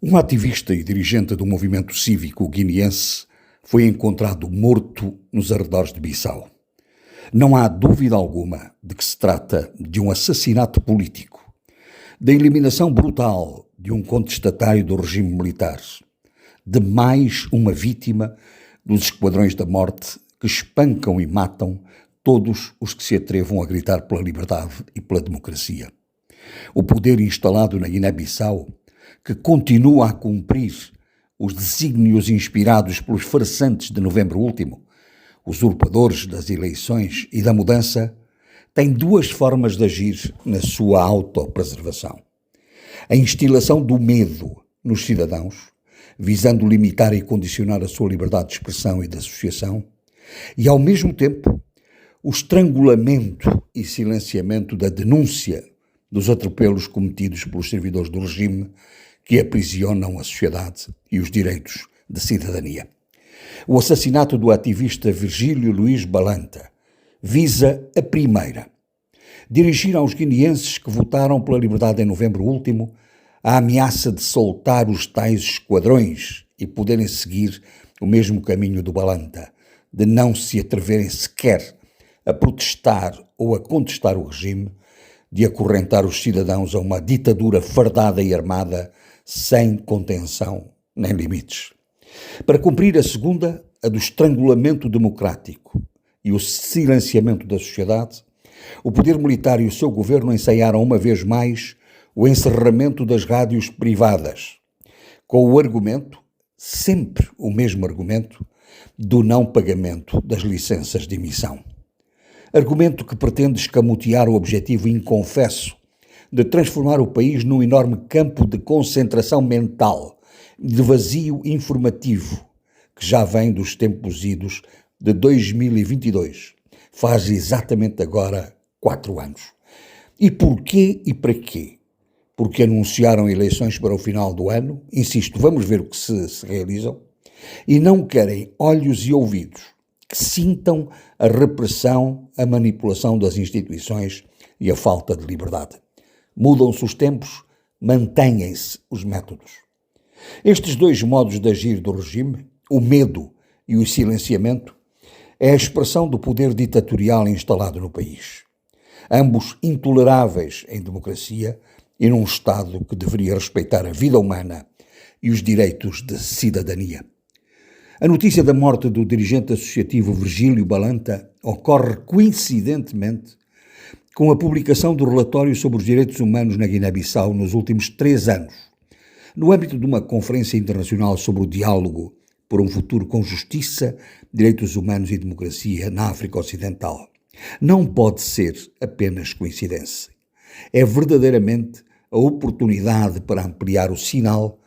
Um ativista e dirigente do movimento cívico guineense foi encontrado morto nos arredores de Bissau. Não há dúvida alguma de que se trata de um assassinato político, da eliminação brutal de um contestatário do regime militar, de mais uma vítima dos esquadrões da morte que espancam e matam todos os que se atrevam a gritar pela liberdade e pela democracia. O poder instalado na Guiné-Bissau, que continua a cumprir os desígnios inspirados pelos farsantes de novembro último, usurpadores das eleições e da mudança, tem duas formas de agir na sua autopreservação. A instilação do medo nos cidadãos, visando limitar e condicionar a sua liberdade de expressão e de associação, e, ao mesmo tempo, o estrangulamento e silenciamento da denúncia dos atropelos cometidos pelos servidores do regime que aprisionam a sociedade e os direitos de cidadania. O assassinato do ativista Virgílio Luís Balanta visa a primeira, dirigir aos guineenses que votaram pela liberdade em novembro último a ameaça de soltar os tais esquadrões e poderem seguir o mesmo caminho do Balanta, de não se atreverem sequer a protestar ou a contestar o regime, de acorrentar os cidadãos a uma ditadura fardada e armada sem contenção nem limites. Para cumprir a segunda, a do estrangulamento democrático e o silenciamento da sociedade, o poder militar e o seu governo ensaiaram uma vez mais o encerramento das rádios privadas, com o argumento, sempre o mesmo argumento, do não pagamento das licenças de emissão. Argumento que pretende escamotear o objetivo inconfesso de transformar o país num enorme campo de concentração mental, de vazio informativo, que já vem dos tempos idos de 2022. Faz exatamente agora 4 anos. E porquê e para quê? Porque anunciaram eleições para o final do ano, insisto, vamos ver o que se realizam, e não querem olhos e ouvidos que sintam a repressão, a manipulação das instituições e a falta de liberdade. Mudam-se os tempos, mantêm-se os métodos. Estes dois modos de agir do regime, o medo e o silenciamento, é a expressão do poder ditatorial instalado no país. Ambos intoleráveis em democracia e num Estado que deveria respeitar a vida humana e os direitos de cidadania. A notícia da morte do dirigente associativo Virgílio Balanta ocorre coincidentemente com a publicação do relatório sobre os direitos humanos na Guiné-Bissau nos últimos 3 anos, no âmbito de uma conferência internacional sobre o diálogo por um futuro com justiça, direitos humanos e democracia na África Ocidental. Não pode ser apenas coincidência. É verdadeiramente a oportunidade para ampliar o sinal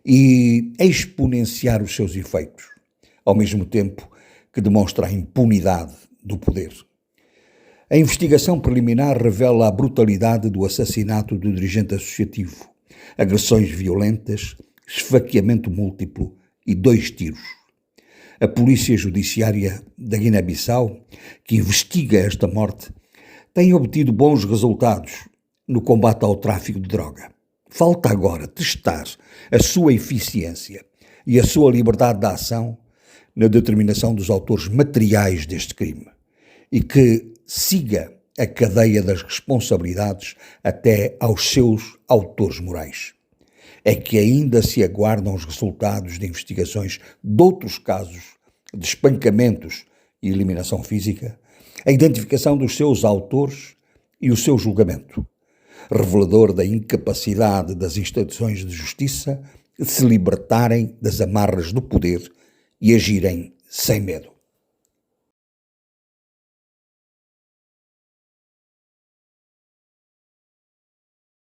e exponenciar os seus efeitos, ao mesmo tempo que demonstra a impunidade do poder. A investigação preliminar revela a brutalidade do assassinato do dirigente associativo, agressões violentas, esfaqueamento múltiplo e 2 tiros. A Polícia Judiciária da Guiné-Bissau, que investiga esta morte, tem obtido bons resultados no combate ao tráfico de droga. Falta agora testar a sua eficiência e a sua liberdade de ação na determinação dos autores materiais deste crime e que siga a cadeia das responsabilidades até aos seus autores morais. É que ainda se aguardam os resultados de investigações de outros casos de espancamentos e eliminação física, a identificação dos seus autores e o seu julgamento, revelador da incapacidade das instituições de justiça de se libertarem das amarras do poder e agirem sem medo.